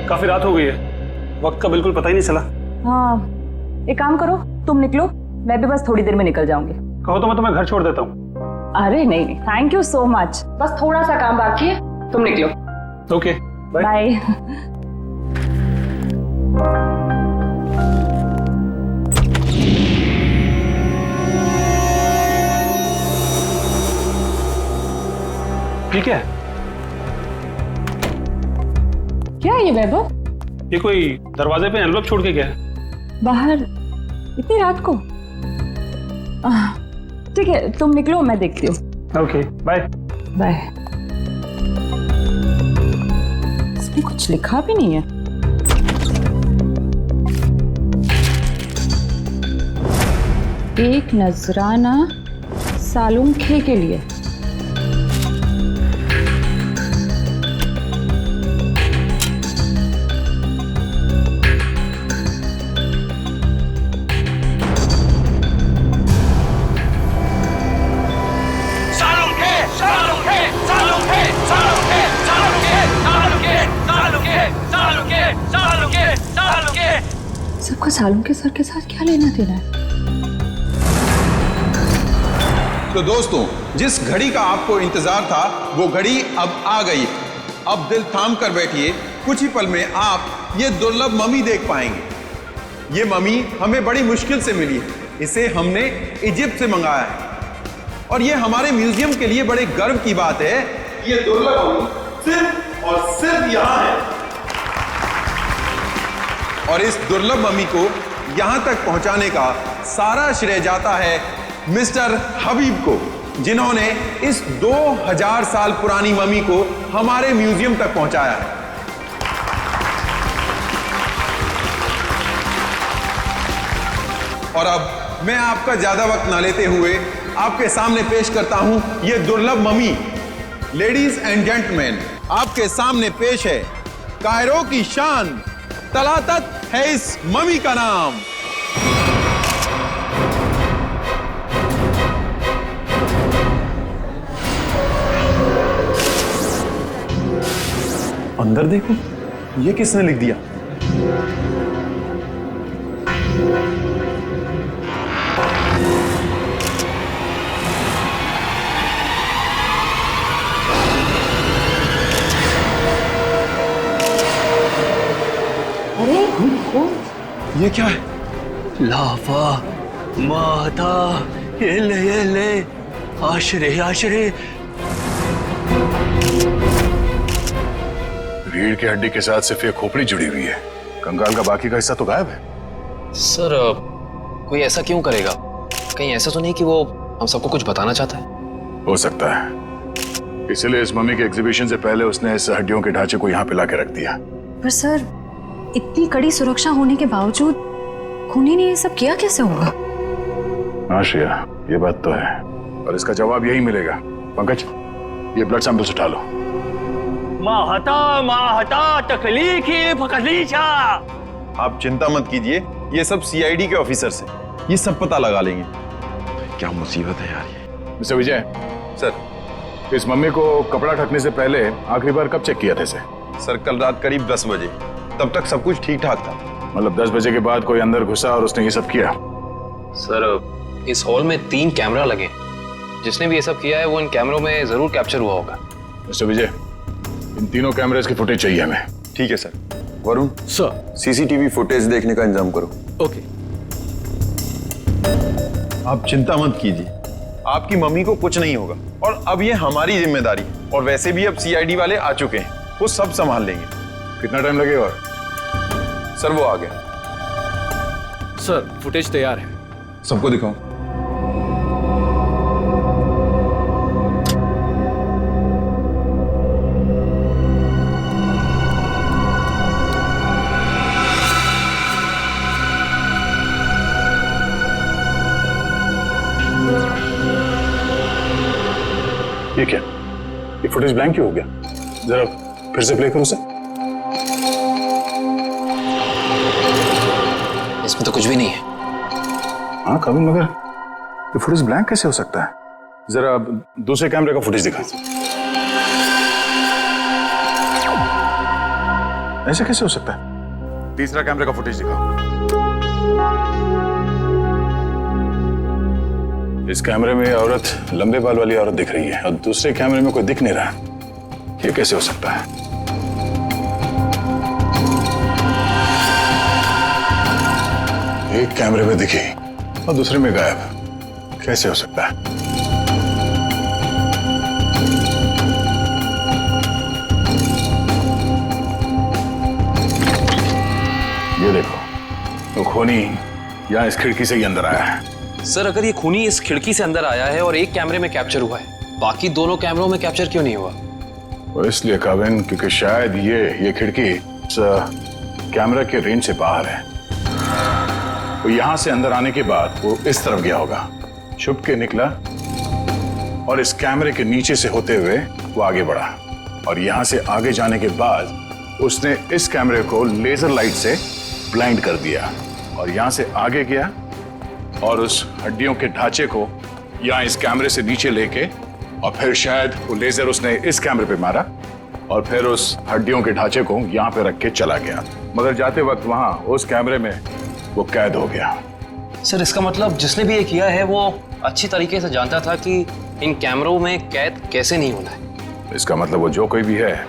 काफी रात हो गई है, वक्त का बिल्कुल पता ही नहीं चला। हाँ, एक काम करो, तुम निकलो, मैं भी बस थोड़ी देर में निकल जाऊंगी। कहो तो मैं तुम्हें घर छोड़ देता हूँ। अरे नहीं, थैंक यू सो मच, बस थोड़ा सा काम बाकी है, तुम निकलो। Okay, bye. बाय। ठीक है। क्या है ये वैभव? ये कोई दरवाजे पे एनवलप छोड़ के गया है। बाहर इतनी रात को? ठीक है, तुम निकलो, मैं देखती हूँ। Okay, bye. बाय। इसमें कुछ लिखा भी नहीं है। एक नजराना सालुंखे के लिए। सबका सालुंखे सर के साथ क्या लेना देना है? तो दोस्तों, जिस घड़ी का आपको इंतजार था वो घड़ी अब आ गई। अब दिल थाम कर बैठिए, कुछ ही पल में आप ये दुर्लभ मम्मी देख पाएंगे। ये मम्मी हमें बड़ी मुश्किल से मिली है, इसे हमने इजिप्ट से मंगाया है और ये हमारे म्यूजियम के लिए बड़े गर्व की बात है। ये दुर्लभ मम्मी सिर्फ और सिर्फ यहाँ है और इस दुर्लभ मम्मी को यहां तक पहुंचाने का सारा श्रेय जाता है मिस्टर हबीब को, जिन्होंने इस 2000 साल पुरानी मम्मी को हमारे म्यूजियम तक पहुंचाया है। और अब मैं आपका ज्यादा वक्त ना लेते हुए आपके सामने पेश करता हूं ये दुर्लभ मम्मी। लेडीज एंड जेंटलमैन, आपके सामने पेश है कायरो की शान, तलातत है इस मम्मी का नाम। अंदर देखो, ये किसने लिख दिया? ये क्या है? लाफा माता ये ले आशरे आशरे। रीढ़ की हड्डी के साथ सिर्फ ये खोपड़ी जुड़ी हुई है, कंकाल का बाकी का हिस्सा तो गायब है। सर, कोई ऐसा क्यों करेगा? कहीं ऐसा तो नहीं कि वो हम सबको कुछ बताना चाहता है? हो सकता है, इसलिए इस मम्मी के एग्जीबिशन से पहले उसने इस हड्डियों के ढांचे को यहाँ पे लाके रख दिया। पर सर, इतनी कड़ी सुरक्षा होने के बावजूद खूनी ने ये सब किया कैसे होगा? हाँ श्रेया, ये बात तो है और इसका जवाब यही मिलेगा। पंकज, ये ब्लड सैंपल्स उठा लो। माहता तकलीफ फकलीचा। आप चिंता मत कीजिए, ये सब सीआईडी के ऑफिसर से ये सब पता लगा लेंगे। क्या मुसीबत है यार ये। मिस्टर विजय सर, इस मम्मी को कपड़ा ढकने से पहले आखिरी बार कब चेक किया था इसे? सर, कल रात करीब 10 बजे, तब तक सब कुछ ठीक ठाक था। मतलब 10 बजे के बाद कोई अंदर घुसा और उसने ये सब किया? सर, इस हॉल में 3 कैमरा लगे, जिसने भी ये सब किया है वो इन कैमरों में जरूर कैप्चर हुआ होगा। मिस्टर विजय, इन तीनों कैमरेज की फुटेज चाहिए हमें। ठीक है sir. Varun sir, CCTV footage देखने का इंतजाम करो। ओके। आप चिंता मत कीजिए, आपकी मम्मी को कुछ नहीं होगा और अब ये हमारी जिम्मेदारी है। और वैसे भी अब सीआईडी वाले आ चुके हैं, वो सब संभाल लेंगे। कितना टाइम लगेगा? और सर, वो आ गया। सर, फुटेज तैयार है। सबको दिखाओ। ये क्या? ये फुटेज ब्लैंक क्यों हो गया? जरा फिर से प्ले करो उसे। इसमें तो कुछ भी नहीं है। हाँ कभी, मगर ये फुटेज ब्लैंक कैसे हो सकता है? जरा दूसरे कैमरे का फुटेज दिखा। ऐसे कैसे हो सकता है? तीसरा कैमरे का फुटेज दिखाओ। इस कैमरे में औरत, लंबे बाल वाली औरत दिख रही है और दूसरे कैमरे में कोई दिख नहीं रहा। ये कैसे हो सकता है? एक कैमरे में दिखी और दूसरे में गायब। कैसे हो सकता है? ये देखो, तो खूनी यहाँ इस खिड़की से ही अंदर आया है। सर अगर ये खूनी इस खिड़की से अंदर आया है और एक कैमरे में कैप्चर हुआ है, बाकी दोनों कैमरों में कैप्चर क्यों नहीं हुआ? वो इसलिए काविन, क्योंकि शायद ये खिड़की कैमरा के रेंज से बाहर है। तो यहां से अंदर आने के बाद वो इस तरफ गया होगा, छुप के निकला और इस कैमरे के नीचे से होते हुए वो आगे बढ़ा और यहां से आगे जाने के बाद उसने इस कैमरे को लेजर लाइट से ब्लाइंड कर दिया और यहां से आगे गया और उस हड्डियों के ढांचे को यहां इस कैमरे से नीचे लेके और फिर शायद वो लेजर उसने इस कैमरे पे मारा और फिर उस हड्डियों के ढांचे को यहां पे रख के चला गया, मगर जाते वक्त वहां उस कैमरे में वो कैद हो गया। सर इसका मतलब जिसने भी ये किया है वो अच्छी तरीके से जानता था कि इन कैमरों में कैद कैसे नहीं होना है। इसका मतलब वो जो कोई भी है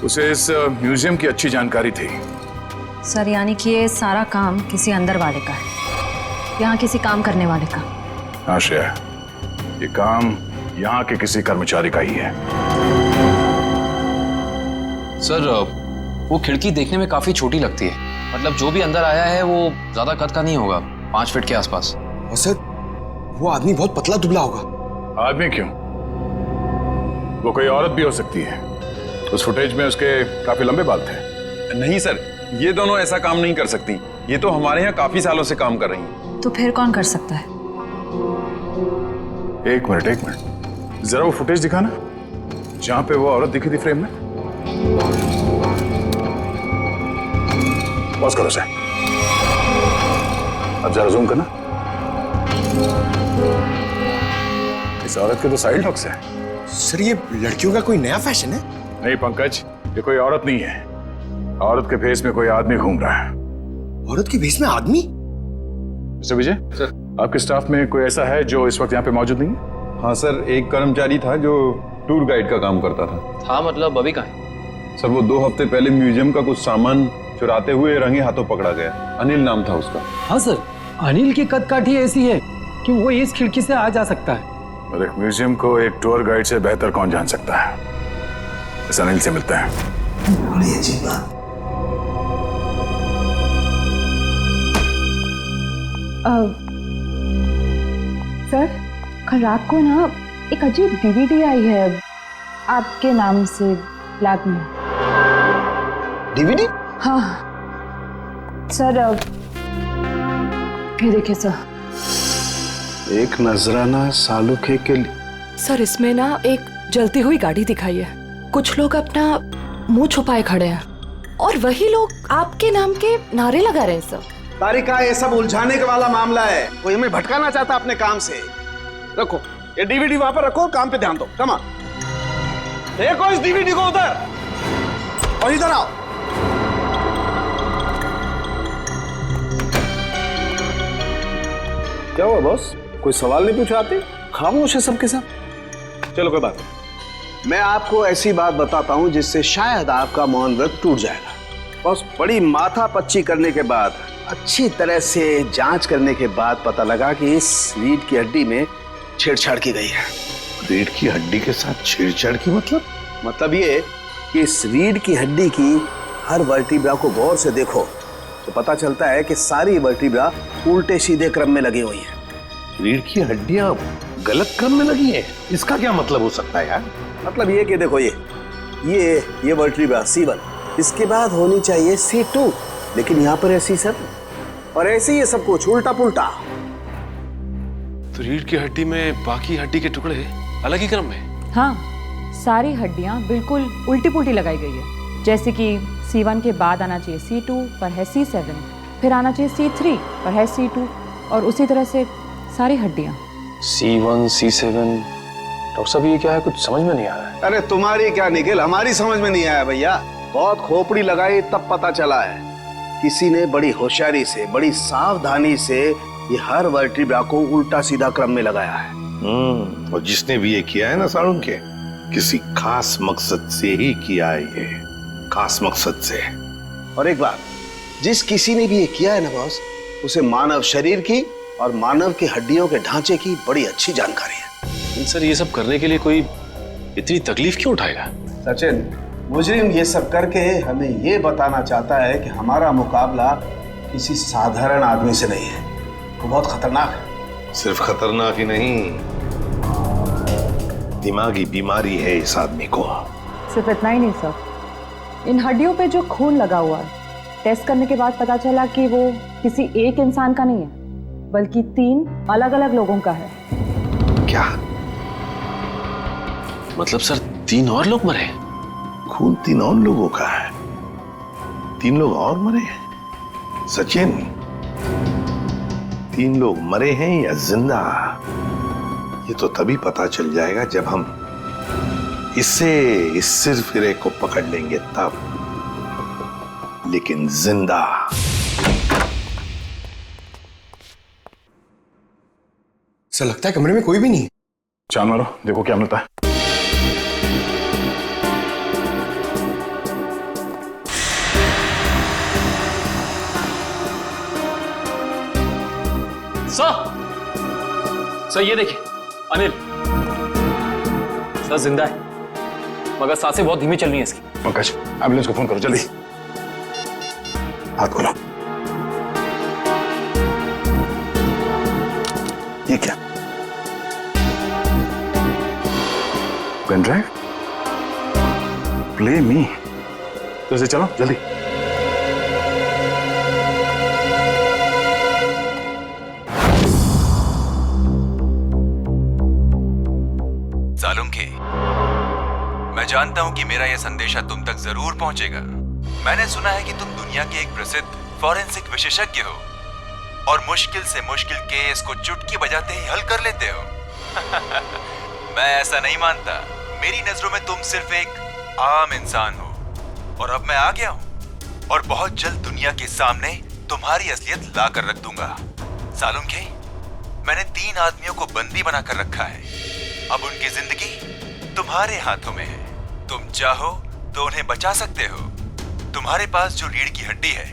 उसे इस म्यूजियम की अच्छी जानकारी थी। सर यानी कि ये सारा काम किसी अंदर वाले का है, यहाँ किसी काम करने वाले का। हाँ श्रेया, ये काम यहाँ के किसी कर्मचारी का ही है। सर वो खिड़की देखने में काफी छोटी लगती है, मतलब जो भी अंदर आया है वो ज्यादा कद का नहीं होगा, 5 फीट के आसपास। और सर वो आदमी बहुत पतला दुबला होगा। आदमी क्यों, वो कोई औरत भी हो सकती है। उस फुटेज में उसके काफी लंबे बाल थे। नहीं सर, ये दोनों ऐसा काम नहीं कर सकती। ये तो हमारे यहाँ काफी सालों से काम कर रही हैं। तो फिर कौन कर सकता है? एक मिनट, जरा वो फुटेज दिखाना जहां पे वो औरत दिखी थी फ्रेम में। पॉज करो सर, अब जरा जूम करना। इस औरत के तो साइड हॉक्स है। सर ये लड़कियों का कोई नया फैशन है? नहीं पंकज, ये कोई औरत नहीं है। औरत के भेष में कोई आदमी घूम रहा है। औरत के भेष में आदमी? मिस्टर विजय सर, आपके स्टाफ में कोई ऐसा है जो इस वक्त यहाँ पे मौजूद नहीं है? हाँ सर, एक कर्मचारी था जो टूर गाइड का काम करता था। मतलब अभी कहाँ है? सर वो 2 हफ्ते पहले म्यूजियम का कुछ सामान चुराते हुए रंगे हाथों पकड़ा गया। अनिल नाम था उसका। हाँ सर, अनिल की कदकाठी ऐसी है कि वो इस खिड़की से आ जा सकता है। और एक म्यूजियम को एक टूर गाइड से बेहतर कौन जान सकता है। इस अनिल से मिलता है। बड़ी अजीब बात। सर कल रात को ना एक अजीब डीवीडी आई है आपके नाम से लैब में। डीवीडी? हाँ सर, ये देखिए सर। एक नजराना सालुखे के लिए। सर इसमें ना एक जलती हुई गाड़ी दिखाई है, कुछ लोग अपना मुंह छुपाए खड़े हैं और वही लोग आपके नाम के नारे लगा रहे हैं सर। तारिका, ये सब उलझाने के वाला मामला है, कोई हमें भटकाना चाहता अपने काम से। रखो ये डीवीडी वहां पर रखो, काम पे ध्यान दो। कमा देखो इस डीवीडी को उधर, और इधर आओ। क्या हुआ बॉस, कोई सवाल नहीं पूछा? आते खामोश है सबके सब। चलो कोई बात नहीं, मैं आपको ऐसी बात बताता हूं जिससे शायद आपका मौन व्रत टूट जाएगा। बॉस, बड़ी माथा पच्ची करने के बाद, अच्छी तरह से जांच करने के बाद पता लगा कि इस रीढ़ की हड्डी में छेड़छाड़ की गई है। रीढ़ की हड्डी के साथ छेड़छाड़ की मतलब ये कि इस रीढ़ की हड्डी की हर वर्टिब्रा को गौर से देखो तो पता चलता है कि सारी वर्टिब्रा उल्टे सीधे क्रम में लगी हुई है। रीढ़ की हड्डियां गलत क्रम में लगी है, इसका क्या मतलब हो सकता है यार? मतलब ये कि देखो ये वर्टिब्रा C1, इसके बाद होनी चाहिए C2, लेकिन यहाँ पर है C7 और ऐसे ही ये सब कुछ उल्टा पुल्टा। तो रीढ़ की हड्डी में बाकी हड्डी के टुकड़े अलग ही क्रम में? हाँ, सारी हड्डियां बिल्कुल उल्टी पुल्टी लगाई गई है। जैसे कि C1 के बाद आना चाहिए C2 पर है C7, फिर आना चाहिए C3 पर है C2 और उसी तरह से सारी हड्डियां। C1 C7, डॉक्टर साहब ये क्या है, कुछ समझ में नहीं आ रहा है। अरे तुम्हारी क्या निखिल, हमारी समझ में नहीं आया भैया। बहुत खोपड़ी लगाई तब पता चला है किसी ने बड़ी होशियारी से, बड़ी सावधानी से ये हर वर्टिब्रा को उल्टा सीधा क्रम में लगाया है। और जिसने भी ये किया है ना सालुंखे, किसी खास मकसद से ही किया है, ये खास मकसद से। और एक बात, जिस किसी ने भी ये किया है ना बॉस, उसे मानव शरीर की और मानव की हड्डियों के ढांचे की बड़ी अच्छी जानकारी है। सर ये सब करने के लिए कोई इतनी तकलीफ क्यों उठाएगा? सचिन, मुजरिम ये सब करके हमें ये बताना चाहता है कि हमारा मुकाबला किसी साधारण आदमी से नहीं है, वो बहुत खतरनाक है। सिर्फ खतरनाक ही नहीं, दिमागी बीमारी है इस आदमी को। सिर्फ इतना ही नहीं सर, इन हड्डियों पे जो खून लगा हुआ है, टेस्ट करने के बाद पता चला कि वो किसी एक इंसान का नहीं है, बल्कि 3 अलग-अलग लोगों का है। क्या मतलब सर 3 और लोग मरे? खून 3 और लोगों का है? 3 लोग और मरे हैं? सचिन, 3 लोग मरे हैं या जिंदा, ये तो तभी पता चल जाएगा जब हम इस सिरफिरे को पकड़ लेंगे तब। लेकिन जिंदा। ऐसा लगता है कमरे में कोई भी नहीं है। चांद मारो, देखो क्या मिलता है। सर ये देखिए, अनिल सर जिंदा है, मगर सांसें बहुत धीमी चल रही हैं इसकी। पंकज, एम्बुलेंस को फोन करो जल्दी। हाथ खोलो। ये क्या? Pen drive? Play me. तो इसे चलो जल्दी। सालुंखे, मैं जानता हूं कि मेरा यह संदेशा तुम तक जरूर पहुंचेगा। मैंने सुना है कि तुम दुनिया के एक प्रसिद्ध फॉरेंसिक विशेषज्ञ हो और मुश्किल से मुश्किल केस को चुटकी बजाते ही हल कर लेते हो। मैं ऐसा नहीं मानता। मेरी नजरों में तुम सिर्फ एक आम इंसान हो और अब मैं आ गया हूं और बहुत जल्द दुनिया के सामने तुम्हारी असलियत ला कर रख दूंगा। सालुंखे, मैंने 3 आदमियों को बंदी बनाकर रखा है। अब उनकी जिंदगी तुम्हारे हाथों में है। तुम चाहो तो उन्हें बचा सकते हो। तुम्हारे पास जो रीढ़ की हड्डी है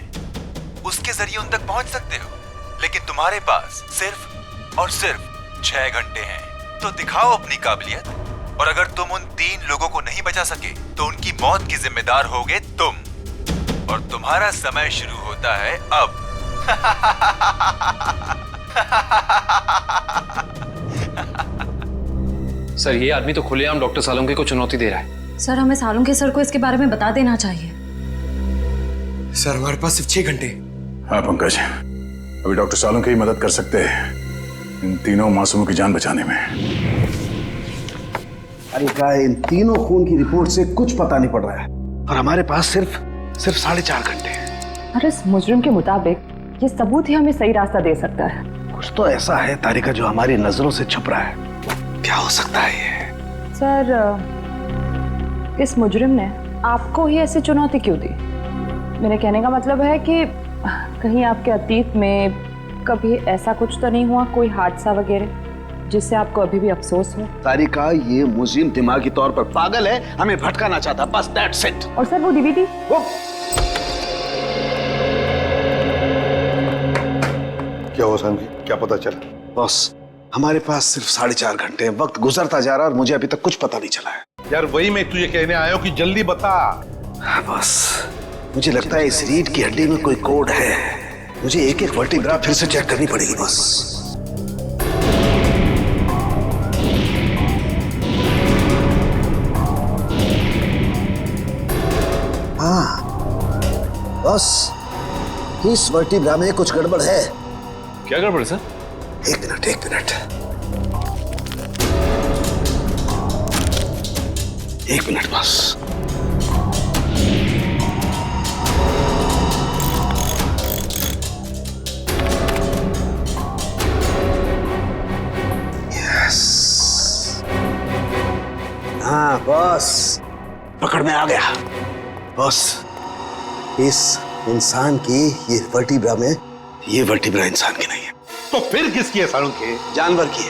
उसके जरिए उन तक पहुंच सकते हो, लेकिन तुम्हारे पास सिर्फ और सिर्फ 6 घंटे हैं। तो दिखाओ अपनी काबिलियत, और अगर तुम उन 3 लोगों को नहीं बचा सके तो उनकी मौत की जिम्मेदार होगे तुम, और तुम्हारा समय शुरू होता है अब। सर ये आदमी तो खुलेआम डॉक्टर सालुंखे को चुनौती दे रहा है। सर, हमें सालुंखे सर को इसके बारे में बता देना चाहिए। सर, हमारे पास सिर्फ 6 घंटे। हाँ पंकज, अभी डॉक्टर सालुंखे ही मदद कर सकते हैं इन 3 मासूमों की जान बचाने में। अरे क्या, इन तीनों खून की रिपोर्ट से कुछ पता नहीं पड़ रहा है और हमारे पास सिर्फ 4.5 घंटे हैं। और इस मुजरिम के मुताबिक ये सबूत ही हमें सही रास्ता दे सकता है। कुछ तो ऐसा है तारिका जो हमारी नजरों से छुप रहा है। क्या हो सकता है ये? सर, इस मुजरिम ने आपको ही ऐसी चुनौती क्यों दी? मेरे कहने का मतलब है कि कहीं आपके अतीत में कभी ऐसा कुछ तो नहीं हुआ, कोई हादसा वगैरह जिससे आपको अभी भी अफसोस हो? तारिका, ये मुजरिम दिमागी तौर पर पागल है, हमें भटकाना चाहता, बस दैट्स इट। और सर वो डीवीडी? क्या हुआ संजी, क्या पता चला? बॉस, हमारे पास सिर्फ 4.5 घंटे, वक्त गुजरता जा रहा है और मुझे अभी तक कुछ पता नहीं चला है। यार वही मैं तुझे कहने आया हूं कि जल्दी बता। बस मुझे लगता है इस रीढ़ की हड्डी में कोई कोड है। मुझे एक एक वर्टिब्रा फिर से चेक करनी पड़ेगी बस। हाँ बस, इस वर्टिब्रा में कुछ गड़बड़ है। क्या गड़बड़ है सर? एक मिनट बस। यस, हाँ बस, पकड़ में आ गया। बॉस, इस इंसान की ये वर्टिब्रा में, ये वर्टिब्रा इंसान की नहीं है। तो फिर किसकी है सारुण के? जानवर की है।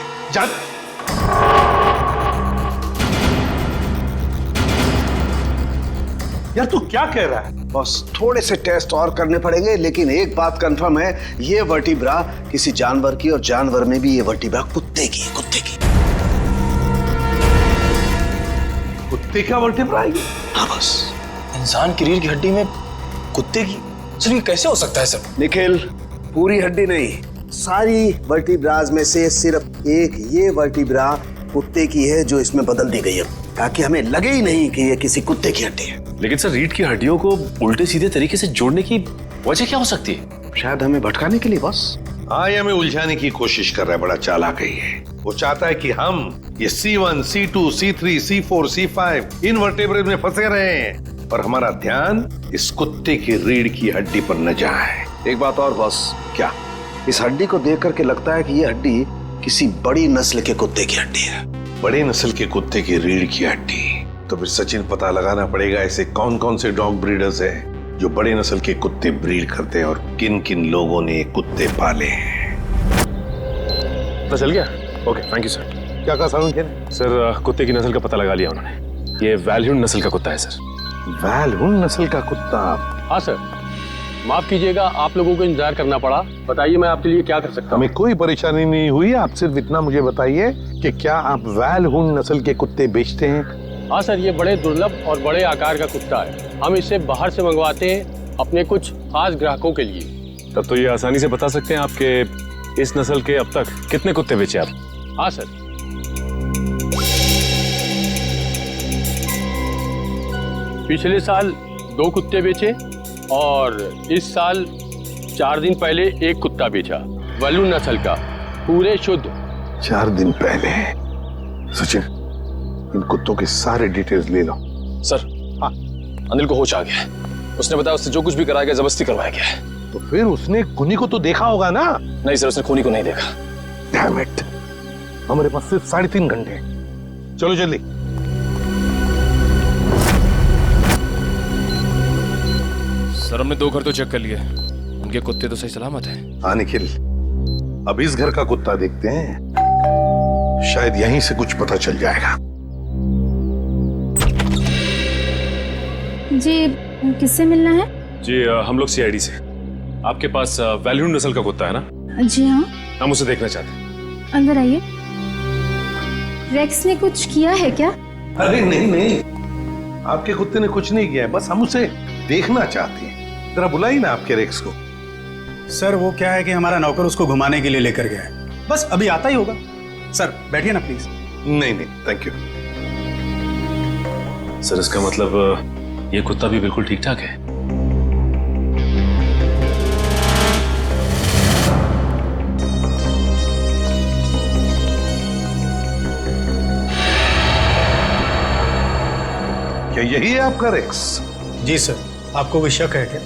यार तू क्या कह रहा है? बस थोड़े से टेस्ट और करने पड़ेंगे, लेकिन एक बात कंफर्म है, ये वर्टिब्रा किसी जानवर की, और जानवर में भी ये वर्टिब्रा कुत्ते की है, कुत्ते की। कुत्ते का वर्टिब्रा है? हाँ बस। इंसान की रीढ़ की हड्डी में कुत्ते की? सर ये कैसे हो सकता है सर? निखिल, पूरी हड्डी नहीं, सारी वर्टिब्राज में से सिर्फ एक ये वर्टिब्रा कुत्ते की है जो इसमें बदल दी गई है, ताकि हमें लगे ही नहीं कि ये किसी कुत्ते की हड्डी है। लेकिन सर रीढ़ की हड्डियों को उल्टे सीधे तरीके से जोड़ने की वजह क्या हो सकती है? शायद हमें भटकाने के लिए बॉस। हाँ, ये हमें उलझाने की कोशिश कर रहा है, बड़ा चालाक है ये। वो चाहता है कि हम ये C1, C2, C3, C4, C5 इन वर्टेब्रेज में फंसे रहे हैं, और हमारा ध्यान इस कुत्ते की रीढ़ की हड्डी पर न जाए। एक बात और बॉस। क्या? इस हड्डी को देख करके लगता है कि ये हड्डी किसी बड़ी नस्ल के कुत्ते की हड्डी है। बड़े नस्ल के कुत्ते की रीढ़ की हड्डी? तो फिर सचिन पता लगाना पड़ेगा ऐसे कौन कौन से डॉग ब्रीडर्स हैं जो बड़े नस्ल के कुत्ते ब्रीड करते हैं, और किन किन लोगों ने कुत्ते पाले हैं। पता चल गया? Okay, thank you sir. क्या कहा सारुण? सर कुत्ते की नस्ल का पता लगा लिया उन्होंने। ये वैल्यून नस्ल का कुत्ता है सर। वैल्यून नस्ल का कुत्ता? हाँ सर, माफ कीजिएगा, आप लोगों को इंतजार करना पड़ा। बताइए मैं आपके लिए क्या कर सकता हूँ? हमें कोई परेशानी नहीं हुई, आप सिर्फ इतना मुझे बताइए कि क्या आप वैल्यून नस्ल के कुत्ते बेचते हैं? हाँ सर, ये बड़े दुर्लभ और बड़े आकार का कुत्ता है। हम इसे बाहर से मंगवाते हैं अपने कुछ खास ग्राहकों के लिए। तब तो ये आसानी से बता सकते हैं आपके इस नस्ल के अब तक कितने कुत्ते बेचे आप? हाँ सर, पिछले साल 2 कुत्ते बेचे, और इस साल 4 दिन पहले 1 कुत्ता बेचा, वैल्यून नस्ल का, पूरे शुद्ध। 4 दिन पहले? सचिन, इन कुत्तों के सारे डिटेल्स ले लो। सर, हाँ, अनिल को होश आ गया है। उसने बताया उससे जो कुछ भी कराया गया जबरदस्ती करवाया गया है। तो फिर उसने खूनी को तो देखा होगा ना? नहीं सर, उसने खूनी को नहीं देखा। डैम इट, हमारे पास सिर्फ 3.5 घंटे। चलो जल्दी। सर हमने 2 घर तो चेक कर लिए, उनके कुत्ते तो सही सलामत हैं। हाँ निखिल, अब इस घर का कुत्ता देखते हैं, शायद यहीं से कुछ पता चल जाएगा। जी, किससे मिलना है? जी हम लोग CID से। आपके पास वैल्यून नस्ल का कुत्ता है ना? जी हाँ। हम उसे देखना चाहते हैं। अंदर आइए। रेक्स ने कुछ किया है क्या? अरे नहीं नहीं, आपके कुत्ते ने कुछ नहीं किया है, बस हम उसे देखना चाहते हैं। जरा बुलाइए ना आपके रेक्स को। सर वो क्या है कि हमारा नौकर उसको घुमाने के लिए लेकर गया है, बस अभी आता ही होगा। सर बैठिए ना प्लीज। नहीं नहीं, थैंक यू। सर इसका मतलब ये कुत्ता भी बिल्कुल ठीक ठाक है? क्या यही है आपका रेक्स? जी सर, आपको कोई शक है क्या?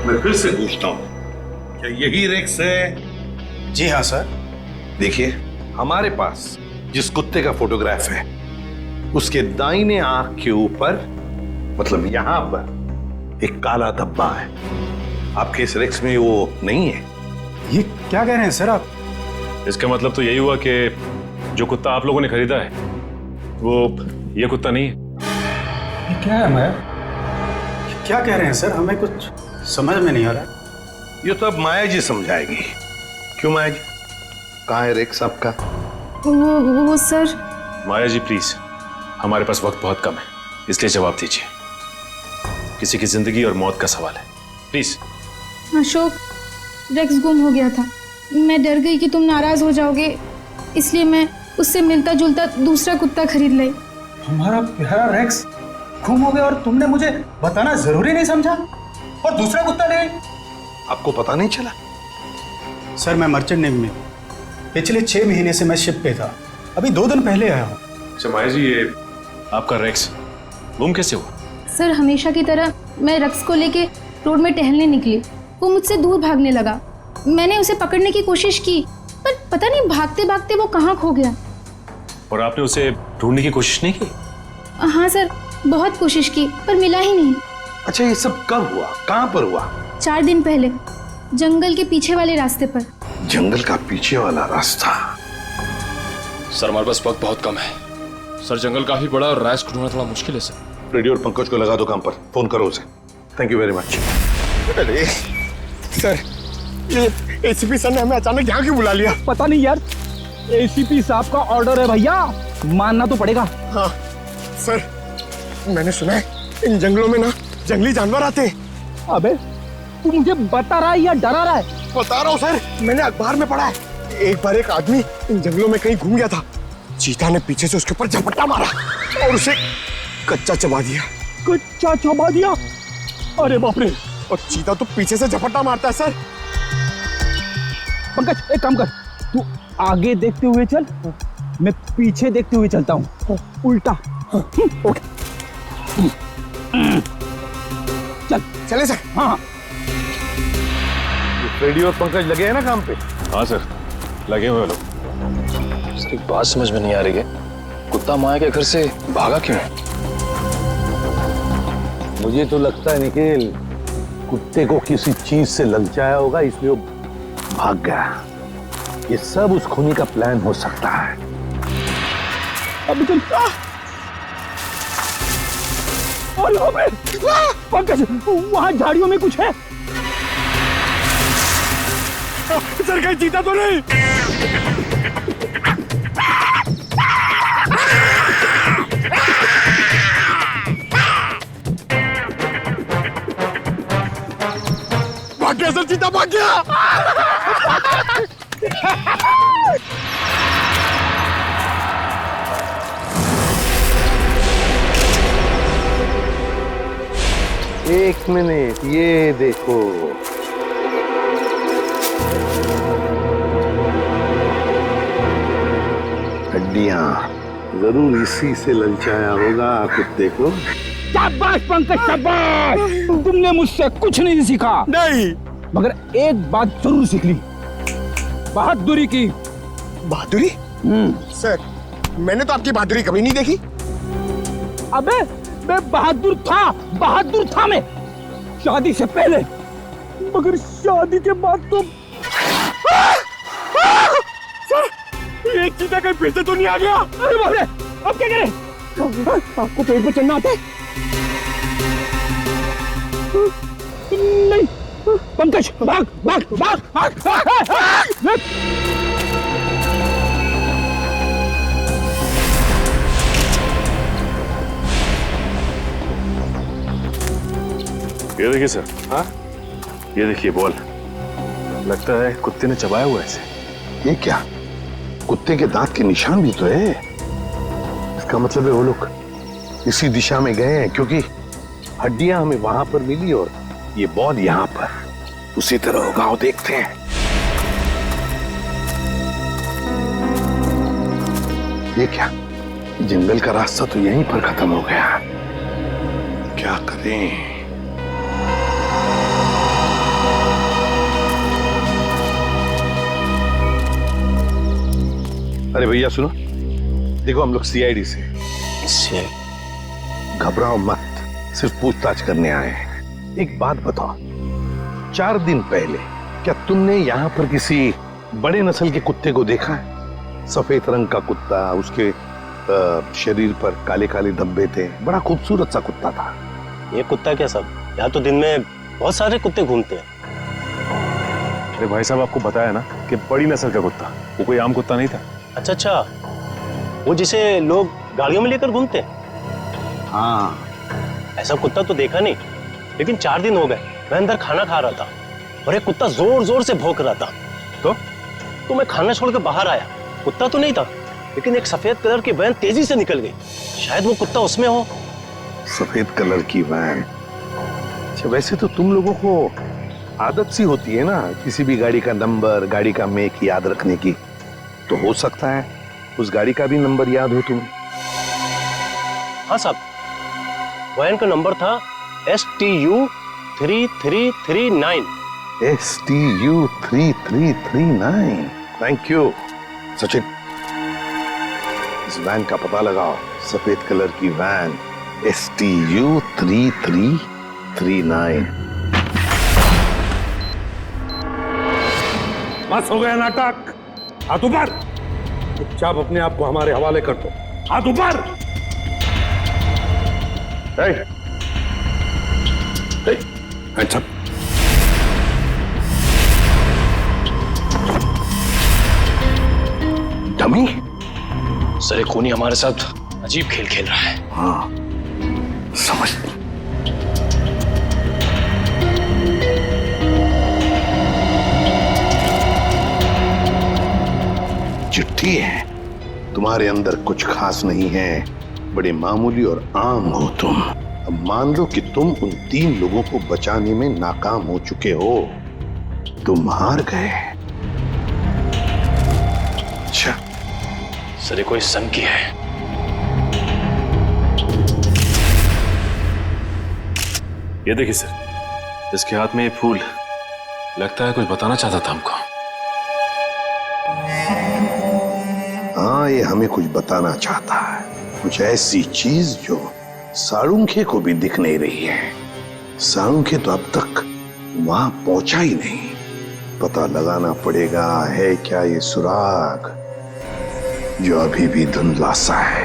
मैं फिर से पूछता हूं, क्या यही रेक्स है? जी हाँ सर। देखिए, हमारे पास जिस कुत्ते का फोटोग्राफ है उसके दाहिने आंख के ऊपर, मतलब यहां पर एक काला धब्बा है। आपके इस रेक्स में वो नहीं है। ये क्या कह रहे हैं सर आप? इसका मतलब तो यही हुआ कि जो कुत्ता आप लोगों ने खरीदा है वो ये कुत्ता नहीं है। ये क्या है? मैं क्या कह रहे हैं सर? हमें कुछ समझ में नहीं आ रहा। ये तो अब माया जी समझाएगी। क्यों माया जी, कहाँ है रेक्स आपका? वो सर। माया जी प्लीज, हमारे पास वक्त बहुत कम है, इसलिए जवाब दीजिए। किसी की जिंदगी और मौत का सवाल है, प्लीज। अशोक, रेक्स गुम हो गया था। मैं डर गई कि तुम नाराज हो जाओगे, इसलिए मैं उससे मिलता जुलता दूसरा कुत्ता खरीद लाई। हमारा प्यारा रेक्स गुम हो गया और तुमने मुझे बताना जरूरी नहीं समझा, और दूसरा कुत्ता ले? आपको पता नहीं चला? सर मैं मर्चेंट नेवी में, पिछले 6 महीने से मैं शिप पे था, अभी 2 दिन पहले आया हूँ। अच्छा माया जी, ये आपका रेक्स गुम कैसे हुआ? सर हमेशा की तरह मैं रेक्स को लेके रोड में टहलने निकली, वो मुझसे दूर भागने लगा। मैंने उसे पकड़ने की कोशिश की, पर पता नहीं भागते भागते वो कहाँ खो गया। और आपने उसे ढूंढने की कोशिश नहीं की? हाँ सर, बहुत कोशिश की पर मिला ही नहीं। अच्छा, ये सब कब हुआ, कहाँ पर हुआ? 4 दिन पहले, जंगल के पीछे वाले रास्ते पर। जंगल का पीछे वाला रास्ता? सर हमारे पास वक्त बहुत कम है। सर जंगल काफी बड़ा और राइस ढूंढना थोड़ा मुश्किल है सर। रेडियो और पंकज को लगा दो काम पर, फोन करो उसे। Thank you very much. अरे सर, ये एसीपी सर ने हमें अचानक यहाँ क्यों बुला लिया? पता नहीं यार, एसीपी साहब का ऑर्डर है भैया, मानना तो पड़ेगा। हाँ सर, मैंने सुना है इन जंगलों में ना जंगली जानवर आते हैं। अबे तू मुझे बता रहा है या डरा रहा है? बता रहा हूँ सर, मैंने अखबार में पढ़ा है। एक बार एक आदमी इन जंगलों में कहीं घूम गया था, चीता ने पीछे से उसके ऊपर झपट्टा मारा और उसे कच्चा चबा दिया। कच्चा चबा दिया? अरे बाप रे! और चीता तो पीछे से झपट्टा मारता है सर। पंकज एक काम कर, तू आगे देखते हुए चल, मैं पीछे देखते हुए चलता हूँ, उल्टा। ओके चल। चले सर। हाँ। रेडियो और पंकज लगे हैं ना काम पे? हाँ सर, लगे हुए लोग। उसकी बात समझ में नहीं आ रही है, कुत्ता माया के घर से भागा क्यों है? मुझे तो लगता है निखिल, कुत्ते को किसी चीज से ललचाया होगा, इसलिए वो भाग गया। ये सब उस खूनी का प्लान हो सकता है। अभी चल। पंकज, वहां झाड़ियों में कुछ है। सर कहीं चीता तो नहीं? भाग गया सर, चीता भाग गया। एक मिनट, ये देखो। हड्डियां, जरूर इसी से ललचाया होगा कुत्ते को। शाबाश पंकज, शाबाश! तुमने मुझसे कुछ नहीं सीखा। नहीं, मगर एक बात जरूर सीख ली, बहादुरी की। बहादुरी? सर, मैंने तो आपकी बहादुरी कभी नहीं देखी। अबे मैं बहादुर था मैं, शादी से पहले, मगर शादी के बाद तो। सर, एक चीता कहीं फिर से तो नहीं आ गया? अरे बाप रे, अब क्या करें? आपको पेड़ पर चढ़ना आता है? नहीं पंकज, भाग भाग भाग भाग, भाग। ये देखिए सर। हाँ, ये देखिए बॉल, लगता है कुत्ते ने चबाया हुआ है इसे। ये क्या? कुत्ते के दांत के निशान भी तो है। इसका मतलब है वो लोग इसी दिशा में गए हैं, क्योंकि हड्डियां हमें वहां पर मिली और ये बॉल यहां पर। उसी तरह होगा, वो देखते हैं। ये क्या? जंगल का रास्ता तो यहीं पर खत्म हो गया। क्या करें? अरे भैया सुनो, देखो हम लोग सीआईडी से। घबराओ मत, सिर्फ पूछताछ करने आए हैं। एक बात बताओ, 4 दिन पहले क्या तुमने यहाँ पर किसी बड़े नस्ल के कुत्ते को देखा है? सफेद रंग का कुत्ता, उसके शरीर पर काले काले धब्बे थे, बड़ा खूबसूरत सा कुत्ता था। ये कुत्ता क्या सब, यहाँ तो दिन में बहुत सारे कुत्ते घूमते हैं। अरे भाई साहब, आपको बताया ना कि बड़ी नस्ल का कुत्ता, वो कोई आम कुत्ता नहीं था। अच्छा, वो जिसे लोग गाड़ियों में लेकर घूमते हैं? हाँ। ऐसा कुत्ता तो देखा नहीं, लेकिन 4 दिन हो गए मैं अंदर खाना खा रहा था और एक कुत्ता जोर जोर से भौंक रहा था। तो मैं खाना छोड़कर बाहर आया, कुत्ता तो नहीं था, लेकिन एक सफेद कलर की वैन तेजी से निकल गई। शायद वो कुत्ता उसमें हो। सफेद कलर की वैन? अच्छा, वैसे तो तुम लोगों को आदत सी होती है ना किसी भी गाड़ी का नंबर, गाड़ी का मेक याद रखने की, तो हो सकता है उस गाड़ी का भी नंबर याद हो तुम्हें। हाँ साहब, वैन का नंबर था STU 3339। STU 3339। Thank you Sachin. इस वैन का पता लगाओ, सफेद कलर की वैन STU 3339। बस हो गया नाटक। हाथ ऊपर। चुपचाप अपने आप को हमारे हवाले कर दो। हाथ ऊपर। अच्छा डमी सर, एक खूनी हमारे साथ अजीब खेल खेल रहा है। हाँ समझ। चिट्ठी है। तुम्हारे अंदर कुछ खास नहीं है, बड़े मामूली और आम हो तुम। अब मान लो कि तुम उन 3 लोगों को बचाने में नाकाम हो चुके हो, तुम हार गए। अच्छा सर, ये कोई संकी है। ये देखिए सर, इसके हाथ में ये फूल, लगता है कुछ बताना चाहता था हमको। हाँ, ये हमें कुछ बताना चाहता है, कुछ ऐसी चीज जो साळुंखे को भी दिख नहीं रही है। साळुंखे तो अब तक वहां पहुंचा ही नहीं। पता लगाना पड़ेगा है क्या ये सुराग जो अभी भी धुंधला सा है।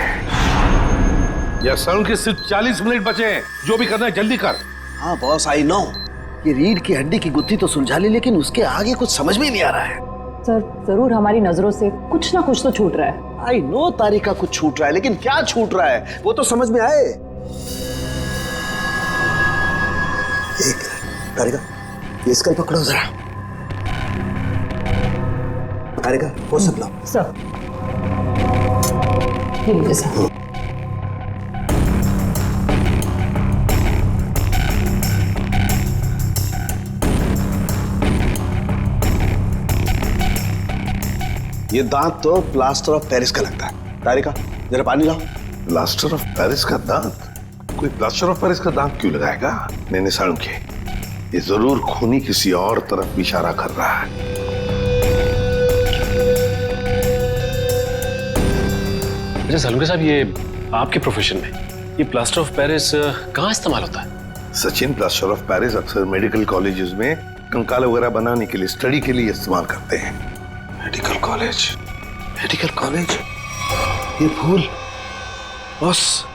या साळुंखे सिर्फ 40 मिनट बचे हैं, जो भी करना है जल्दी कर। हाँ बॉस, आई नो। ये रीढ़ की हड्डी की गुत्थी तो सुलझा ली, लेकिन उसके आगे कुछ समझ में नहीं आ रहा है। सर जरूर हमारी नजरों से कुछ ना कुछ तो छूट रहा है। आई नो तारिका कुछ छूट रहा है, लेकिन क्या छूट रहा है वो तो समझ में आए। एक तारिका, ये स्कल पकड़ो जरा। तारिका वो सब लो। सर ये लीजिए सर। ये दांत तो प्लास्टर ऑफ पेरिस का लगता है। तारिका जरा पानी लाओ। प्लास्टर ऑफ पेरिस का दांत? कोई प्लास्टर ऑफ पेरिस का दांत क्यों लगाएगा? नहीं साळुंखे, ये जरूर खूनी किसी और तरफ इशारा कर रहा है। अच्छा साळुंखे साहब, ये आपके प्रोफेशन में ये प्लास्टर ऑफ पेरिस कहाँ इस्तेमाल होता है? सचिन, प्लास्टर ऑफ पेरिस अक्सर मेडिकल कॉलेजेस में कंकाल वगैरह बनाने के लिए, स्टडी के लिए इस्तेमाल करते हैं। Medical college, medical college. ये फूल बस,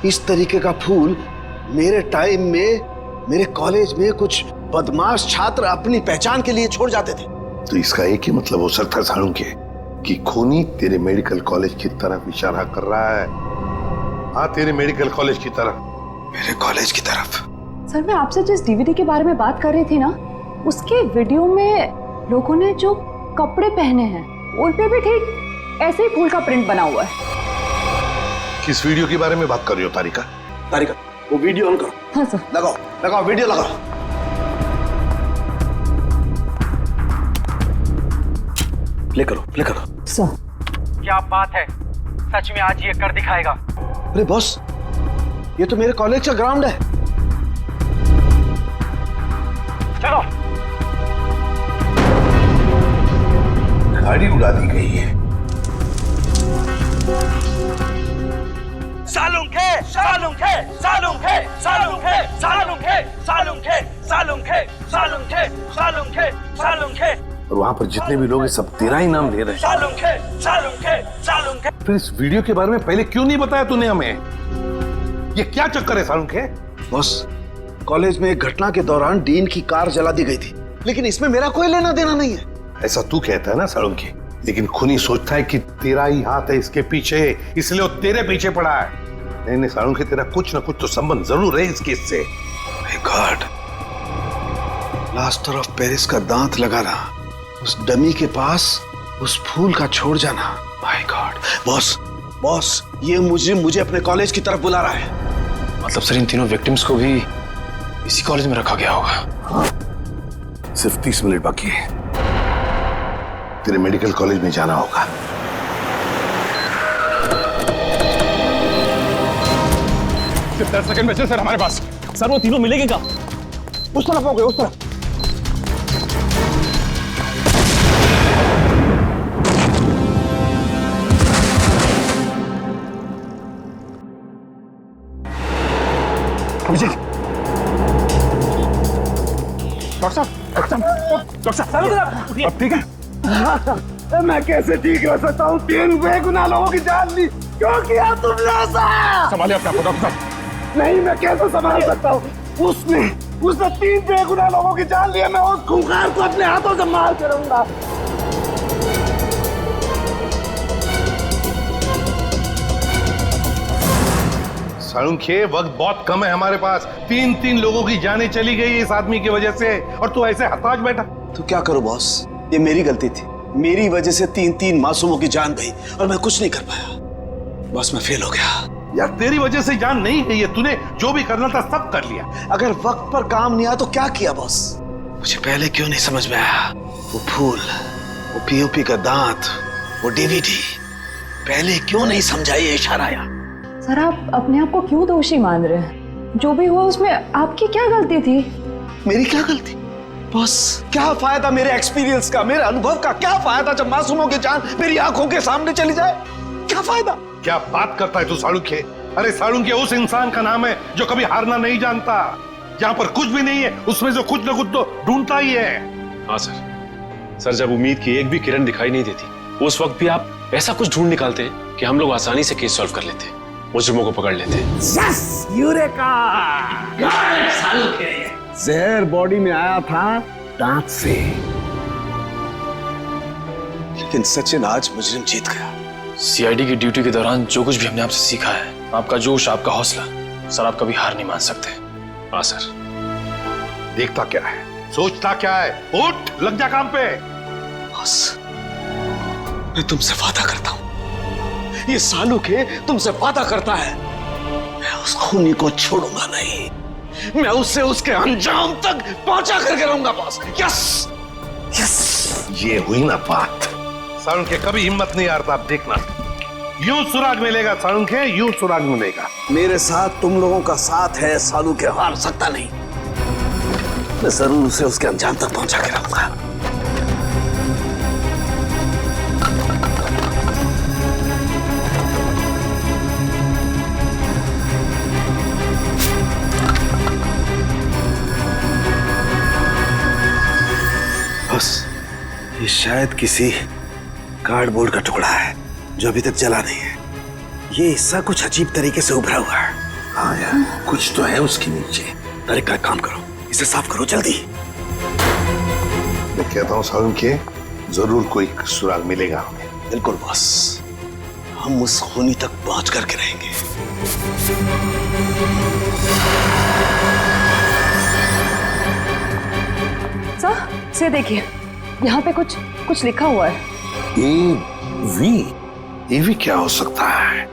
इस तरीके का फूल मेरे टाइम में मेरे कॉलेज में कुछ बदमाश छात्र अपनी पहचान के लिए छोड़ जाते थे। तो इसका एक ही मतलब हो सकता है साळुंखे कि खूनी तेरे मेडिकल कॉलेज की तरफ इशारा कर रहा है। हाँ, तेरे मेडिकल कॉलेज की तरफ, मेरे कॉलेज की तरफ। सर मैं आपसे जिस डीवीडी के बारे में बात कर रही थी ना, उसके वीडियो में लोगों ने जो कपड़े पहने हैं उन पे भी ठीक ऐसे ही फूल का प्रिंट बना हुआ है। किस वीडियो के बारे में बात कर रही हो तारिका? तारिका वो वीडियो ऑन करो। हाँ सर। लगाओ लगाओ, वीडियो लगाओ। प्ले करो, प्ले करो। सर क्या बात है, सच में आज ये कर दिखाएगा। अरे बॉस, ये तो मेरे कॉलेज का ग्राउंड है। चलो। गाड़ी उड़ा दी गई है। साळुंखे, साळुंखे, साळुंखे, साळुंखे, साळुंखे, साळुंखे, साळुंखे, साळुंखे, साळुंखे, साळुंखे। और वहां पर जितने भी लोग हैं सब तेरा ही नाम ले रहे हैं। साळुंखे, साळुंखे, साळुंखे। फिर इस वीडियो के बारे में पहले क्यों नहीं बताया तूने हमें? ये क्या चक्कर है साळुंखे? बॉस, कॉलेज में एक घटना के दौरान डीन की कार जला दी गई थी, लेकिन इसमें मेरा कोई लेना देना नहीं है। ऐसा तू कहता है ना साळुंखे, लेकिन खूनी सोचता है कि तेरा ही हाथ है इसके पीछे, इसलिए वो तेरे पीछे पड़ा है। नहीं नहीं साळुंखे, तेरा कुछ ना कुछ तो संबंध जरूर है इस केस से। गॉड, प्लास्टर ऑफ पेरिस का दांत लगाना, उस डमी के पास उस फूल का छोड़ जाना। My God. बॉस, बॉस, ये मुझे अपने कॉलेज की तरफ बुला रहा है। मतलब सर, इन तीनों विक्टिम्स को भी इसी कॉलेज में रखा गया होगा? हाँ, सिर्फ 30 मिनट बाकी है, तेरे मेडिकल कॉलेज में जाना होगा। सिर्फ 10 सेकंड बचे सर हमारे पास। सर वो तीनों मिलेंगे क्या? उस तरफ हो गए, उस तरफ। अभिजीत, डॉक्टर साहब, अब ठीक है? मैं कैसे ठीक हो सकता हूँ? 3 बेगुनाह लोगों की जान ली, क्यों किया तुमने ऐसा? संभालिए अपने आप को डॉक्टर साहब। नहीं, मैं कैसे संभाल सकता हूँ? उसने 3 बेगुनाह लोगों की जान ली है। मैं उस खूंखार को अपने हाथों से मार के रहूंगा। साळुंखे, वक्त बहुत कम है हमारे पास। 3 लोगों की जानें चली गई इस आदमी की वजह से, और तू ऐसे हताश बैठा। तो क्या करूं बॉस, ये मेरी गलती थी। मेरी वजह से 3 मासूमों की जान गई और मैं कुछ नहीं कर पाया। बॉस, मैं फेल हो गया। यार, तेरी वजह से जान नहीं गई है। तूने जो भी करना था सब कर लिया। अगर वक्त पर काम नहीं आया तो क्या किया बॉस? मुझे पहले क्यों नहीं समझ में आया? वो फूल, वो पीओपी का दांत, वो डीवीडी, पहले क्यों नहीं समझा? ये इशारा आया। सर, आप अपने आप को क्यों दोषी मान रहे हैं? जो भी हुआ उसमें आपकी क्या गलती थी? मेरी क्या गलती? बॉस, क्या फायदा मेरे एक्सपीरियंस का, मेरे अनुभव का? क्या फायदा जब मासूमों की जान मेरी आंखों के सामने चली जाए? क्या फायदा? क्या बात करता है तू साळुंखे? अरे साळुंखे उस इंसान का नाम है जो कभी हारना नहीं जानता। जहां पर कुछ भी नहीं है उसमें जो कुछ न कुछ तो ढूंढता ही है। हाँ सर, जब उम्मीद की एक भी किरण दिखाई नहीं देती, उस वक्त भी आप ऐसा कुछ ढूंढ निकालते हैं कि हम लोग आसानी से केस सॉल्व कर लेते हैं, मुजरिमों को पकड़ लेते हैं। Yes, eureka! जहर बॉडी में आया था दांत से। लेकिन सचिन, आज मुजरिम जीत गया। सीआईडी की ड्यूटी के दौरान जो कुछ भी हमने आपसे सीखा है, आपका जोश, आपका हौसला, सर आप कभी हार नहीं मान सकते। हाँ सर। देखता क्या है, सोचता क्या है? उठ, लग जा काम पे। बॉस, मैं तुमसे वादा करता हूं, ये साळुंखे तुमसे वादा करता है, मैं उस खूनी को छोड़ूंगा नहीं। मैं उससे उसके अंजाम तक पहुंचा करके रहूंगा बॉस। यस यस, ये हुई ना बात। साळुंखे कभी हिम्मत नहीं हारता। आप देखना, यूं सुराग मिलेगा साळुंखे, यूं सुराग मिलेगा। मेरे साथ तुम लोगों का साथ है, साळुंखे हार सकता नहीं। मैं जरूर उसे उसके अंजाम तक पहुंचा के रहूंगा। बस, ये शायद किसी कार्डबोर्ड का टुकड़ा है जो अभी तक जला नहीं है। ये हिस्सा कुछ अजीब तरीके से उभरा हुआ है। हाँ यार, कुछ तो है उसके नीचे। अरे का काम करो, इसे साफ करो जल्दी। मैं कहता हूँ साळुंखे, जरूर कोई सुराग मिलेगा हमें। बिल्कुल बॉस, हम उस खूनी तक पहुंच करके रहेंगे। सर, से देखिए, यहाँ पे कुछ लिखा हुआ है। ईवी क्या हो सकता है?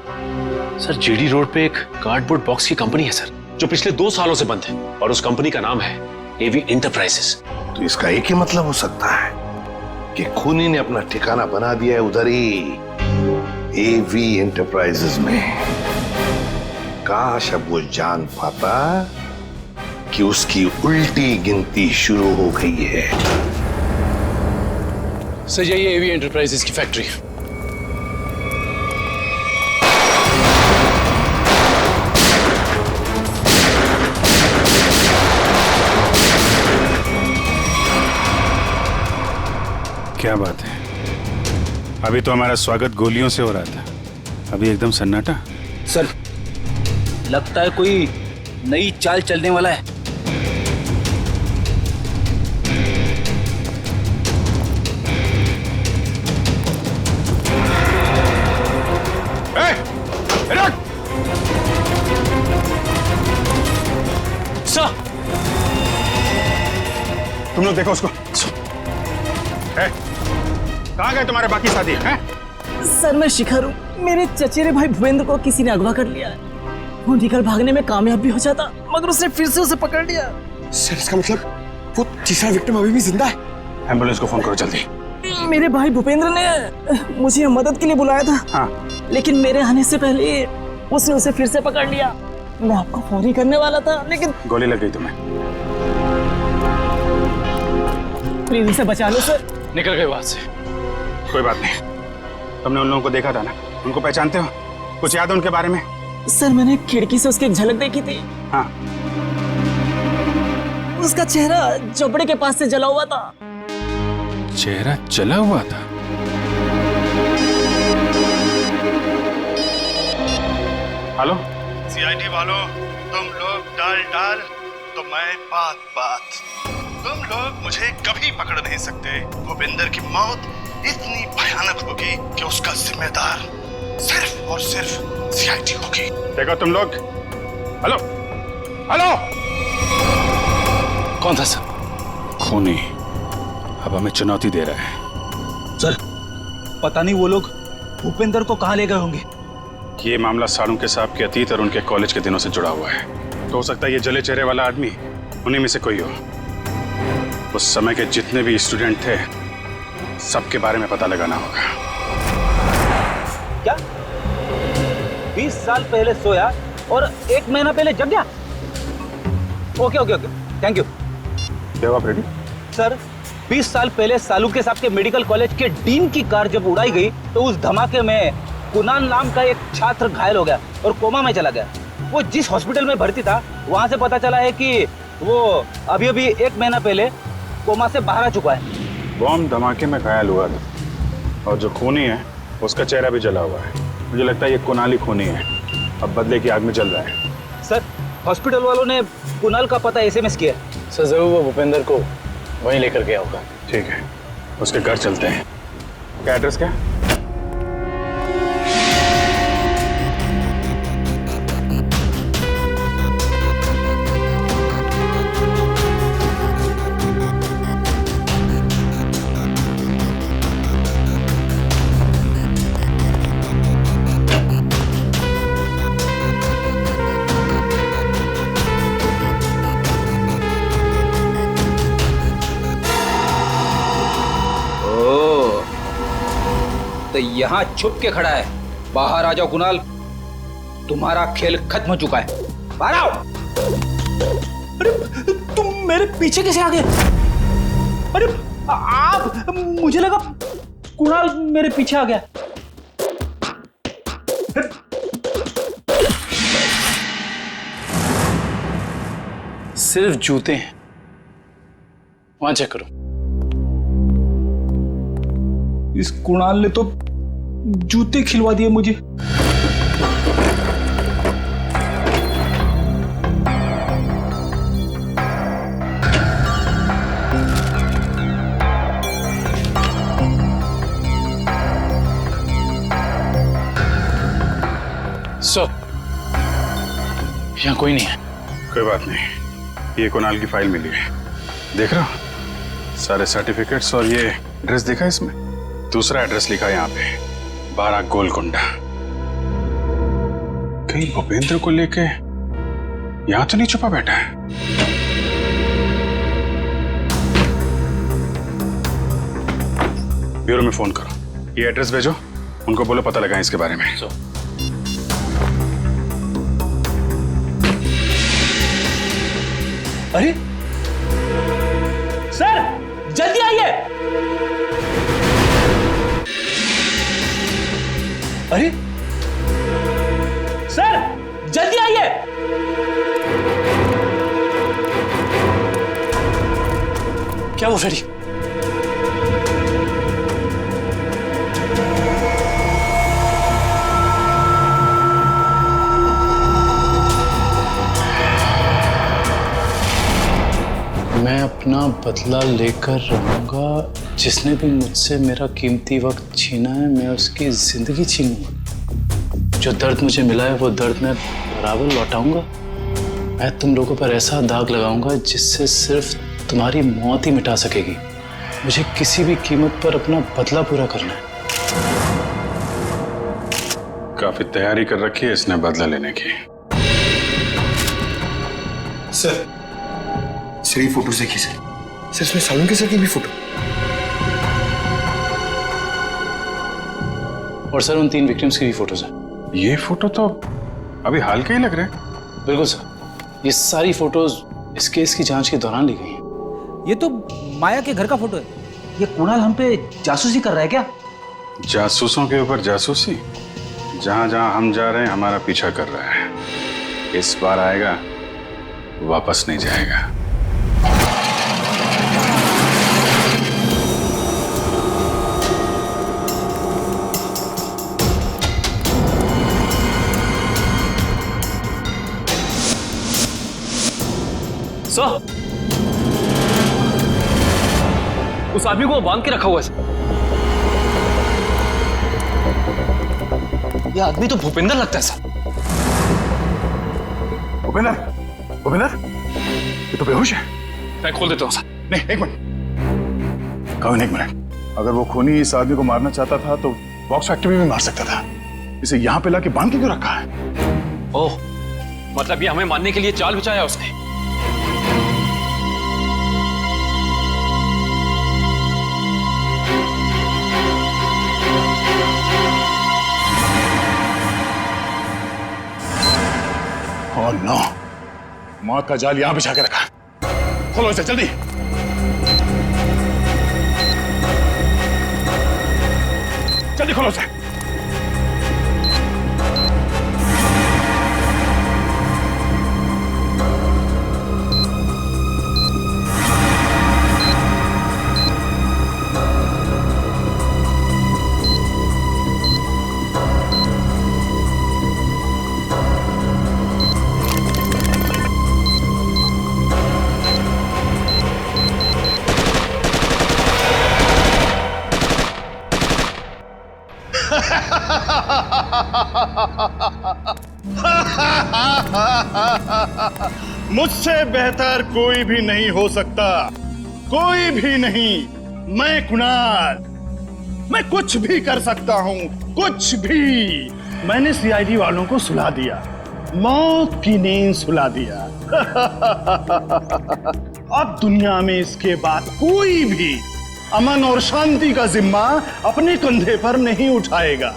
सर, जीडी रोड पे एक कार्डबोर्ड बॉक्स की कंपनी है सर, जो पिछले 2 सालों से बंद है, और उस कंपनी का नाम है एवी एंटरप्राइजेस। तो इसका एक ही मतलब हो सकता है कि खूनी ने अपना ठिकाना बना दिया है उधर ही, एवी एंटरप्राइजेस में। काश अब वो जान पाता कि उसकी उल्टी गिनती शुरू हो गई है। सर, यही एवी एंटरप्राइजेस की फैक्ट्री है। क्या बात है, अभी तो हमारा स्वागत गोलियों से हो रहा था, अभी एकदम सन्नाटा। सर, लगता है कोई नई चाल चलने वाला है। सर, तुम लोग देखो उसको। कहाँ गए तुम्हारे बाकी साथी हैं? सर, मैं शिखर हूँ। मेरे चचेरे भाई भूपेंद्र को किसी ने अगवा कर लिया है। वो निकल भागने में कामयाब भी हो जाता, मगर उसने फिर से उसे पकड़ लिया। सर, इसका मतलब वो तीसरा विक्टिम अभी भी जिंदा है? एम्बुलेंस को फोन करो जल्दी। मेरे भाई भूपेंद्र ने मुझे मदद के लिए बुलाया था। हाँ। लेकिन मेरे आने से पहले उसने उसे फिर से पकड़ लिया। मैं आपको फोन ही करने वाला था, लेकिन गोली लग गई तुम्हें। प्लीज उसे बचा लो सर। निकल गए वहां से। कोई बात नहीं, तुमने उन लोगों को देखा था ना, उनको पहचानते हो? कुछ याद है उनके बारे में? सर मैंने खिड़की से उसकी एक झलक देखी थी। हाँ। उसका चेहरा जबड़े के पास से जला हुआ था। चेहरा जला हुआ था? हेलो सीआईडी वालों, तुम लोग डाल तो मैं बात। तुम लोग मुझे कभी पकड़ नहीं सकते। भूपेंद्र की मौत इतनी भयानक होगी कि उसका जिम्मेदार सिर्फ और सिर्फ सीआईडी होगी। देखो तुम लोग। हेलो हेलो, कौन था सर? खूनी अब हमें चुनौती दे रहा है। सर पता नहीं वो लोग भूपेंद्र को कहाँ ले गए होंगे। ये मामला साळुंके साहब के अतीत और उनके कॉलेज के दिनों से जुड़ा हुआ है। तो हो सकता है ये जले चेहरे वाला आदमी उन्हीं में से कोई हो। उस समय के जितने भी स्टूडेंट थे सबके बारे में पता लगाना होगा। क्या 20 साल पहले सोया और 1 महीना पहले जग गया? Okay, thank you. जवाब रेडी? सर 20 साल पहले साळुंके साहब के मेडिकल कॉलेज के डीन की कार जब उड़ाई गई तो उस धमाके में कुणाल नाम का एक छात्र घायल हो गया और कोमा में चला गया। वो जिस हॉस्पिटल में भर्ती था वहां से पता चला है कि वो अभी 1 महीना पहले कोमा से बाहर आ चुका है। बॉम्ब धमाके में घायल हुआ था और जो खूनी है उसका चेहरा भी जला हुआ है। मुझे लगता है ये कुणाल ही खूनी है। अब बदले की आग में जल रहा है। सर हॉस्पिटल वालों ने कुणाल का पता एसएमएस किया। सर जरूर वो भूपेंद्र को वहीं लेकर गया होगा। ठीक है, उसके घर चलते हैं। क्या एड्रेस क्या? तो यहाँ छुप के खड़ा है। बाहर आ जाओ कुणाल, तुम्हारा खेल खत्म हो चुका है। बाहर आओ। अरे तुम मेरे पीछे कैसे आ गए? अरे आप, मुझे लगा कुणाल मेरे पीछे आ गया। सिर्फ जूते हैं, वहां चेक करो। इस कुणाल ने तो जूते खिलवा दिए मुझे। सर यहाँ कोई नहीं है। कोई बात नहीं, ये कुणाल की फाइल मिली है। देख रहा हो सारे सर्टिफिकेट्स और ये एड्रेस देखा इसमें। दूसरा एड्रेस लिखा है यहाँ पे, 12 गोलकुंडा। कहीं भूपेंद्र को लेके यहाँ तो नहीं छुपा बैठा है? ब्यूरो में फोन करो, ये एड्रेस भेजो, उनको बोलो पता लगाएं इसके बारे में। अरे सर जल्दी आइए। अरे सर जल्दी आइए। क्या वो फेरी? मैं अपना बदला लेकर रहूंगा। जिसने भी मुझसे मेरा कीमती वक्त छीना है, मैं उसकी जिंदगी छीनूंगा। जो दर्द मुझे मिला है वो दर्द मैं बराबर लौटाऊंगा। मैं तुम लोगों पर ऐसा दाग लगाऊंगा जिससे सिर्फ तुम्हारी मौत ही मिटा सकेगी। मुझे किसी भी कीमत पर अपना बदला पूरा करना है। काफी तैयारी कर रखी है इसने बदला लेने की। सर ये फोटो देखिए सर। सर इसमें साळुंके सर की भी फोटो। और सर उन 3 विक्टिम्स की भी फोटोज हैं। ये फोटो तो अभी हाल के ही लग रहे हैं। बिल्कुल सर, ये सारी फोटोज इस केस की जांच के दौरान ली गई हैं। ये तो माया के घर का फोटो है। ये कुणाल हम पे जासूसी कर रहा है क्या? जासूसों के ऊपर जासूसी? जहां जहां हम जा रहे हैं हमारा पीछा कर रहा है। इस बार आएगा, वापस नहीं जाएगा। सर, उस आदमी को बांध के रखा हुआ है। ये आदमी तो भूपेंद्र लगता है सर। भूपेंद्र, भूपेंद्र, ये तो बेहोश है। मैं खोल देता हूँ सर। नहीं, एक मिनट कविन, एक मिनट। अगर वो खूनी इस आदमी को मारना चाहता था तो बॉक्स फैक्ट्री में भी मार सकता था। इसे यहाँ पे लाके बांध के क्यों रखा है? ओह, मतलब ये हमें मारने के लिए चाल बिछाया उसने। ओह नो, मौत का जाल यहां बिछा के रखा। खोलो इसे जल्दी। जल्दी खोलो इसे। मुझसे बेहतर कोई भी नहीं हो सकता, कोई भी नहीं। मैं कुणाल, मैं कुछ भी कर सकता हूं, कुछ भी। मैंने सीआईडी वालों को सुला दिया, मौत की नींद सुला दिया। अब दुनिया में इसके बाद कोई भी अमन और शांति का जिम्मा अपने कंधे पर नहीं उठाएगा।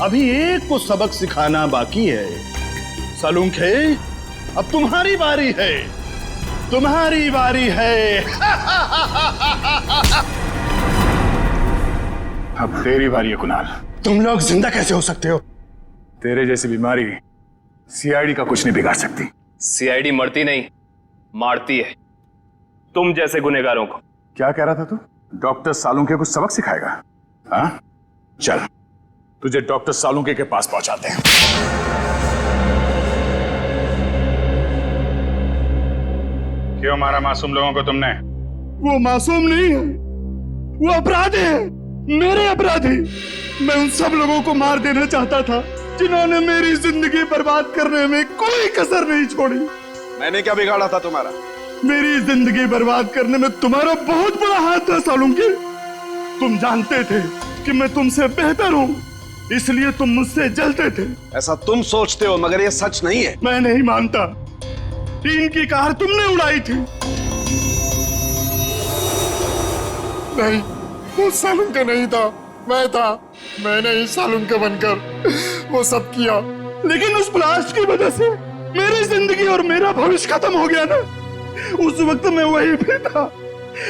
अभी एक को सबक सिखाना बाकी है। सालुंखे, अब तुम्हारी बारी है, तुम्हारी बारी है। अब तेरी बारी है कुणाल। तुम लोग जिंदा कैसे हो सकते हो? तेरे जैसी बीमारी सीआईडी का कुछ नहीं बिगाड़ सकती। सीआईडी मरती नहीं, मारती है तुम जैसे गुनहगारों को। क्या कह रहा था तू? डॉक्टर सालुंके को सबक सिखाएगा? हाँ, चल तुझे डॉक्टर सालुंके के पास पहुंचाते हैं। क्यों मारा मासूम लोगों को तुमने? वो मासूम नहीं है, वो अपराधी है, मेरे अपराधी। मैं उन सब लोगों को मार देना चाहता था जिन्होंने मेरी जिंदगी बर्बाद करने में कोई कसर नहीं छोड़ी। मैंने क्या बिगाड़ा था तुम्हारा? मेरी जिंदगी बर्बाद करने में तुम्हारा बहुत बड़ा हाथ था सालुंके। तुम जानते थे कि मैं तुमसे बेहतर हूँ, इसलिए तुम मुझसे जलते थे। ऐसा तुम सोचते हो, मगर ये सच नहीं है। मैं नहीं मानता। टीन की कार तुमने उड़ाई थी। नहीं, वो सालुंके नहीं था, मैं था। मैंने ही सालुंके बनकर वो सब किया, लेकिन उस ब्लास्ट की वजह से मेरी जिंदगी और मेरा भविष्य खत्म हो गया ना। उस वक्त मैं वहीं पे था,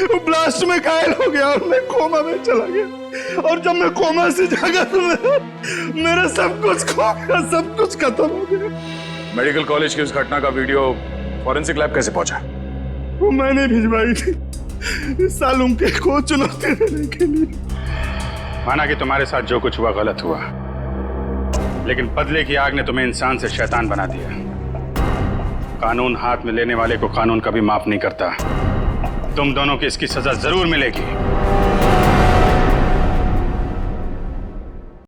वो ब्लास्ट में घायल हो गया और मैं कोमा में चला गया। और जब मैं कोमा से जागा तो मेरा सब कुछ खो गया, सब कुछ खत्म हो गया। मेडिकल कॉलेज की उस घटना का वीडियो फॉरेंसिक लैब कैसे पहुंचा? वो मैंने भिजवाई थी सालुंके को चुनौती देने के लिए। माना कि तुम्हारे साथ जो कुछ हुआ गलत हुआ, लेकिन बदले की आग ने तुम्हें इंसान से शैतान बना दिया। कानून हाथ में लेने वाले को कानून कभी माफ नहीं करता। तुम दोनों की इसकी सजा जरूर मिलेगी।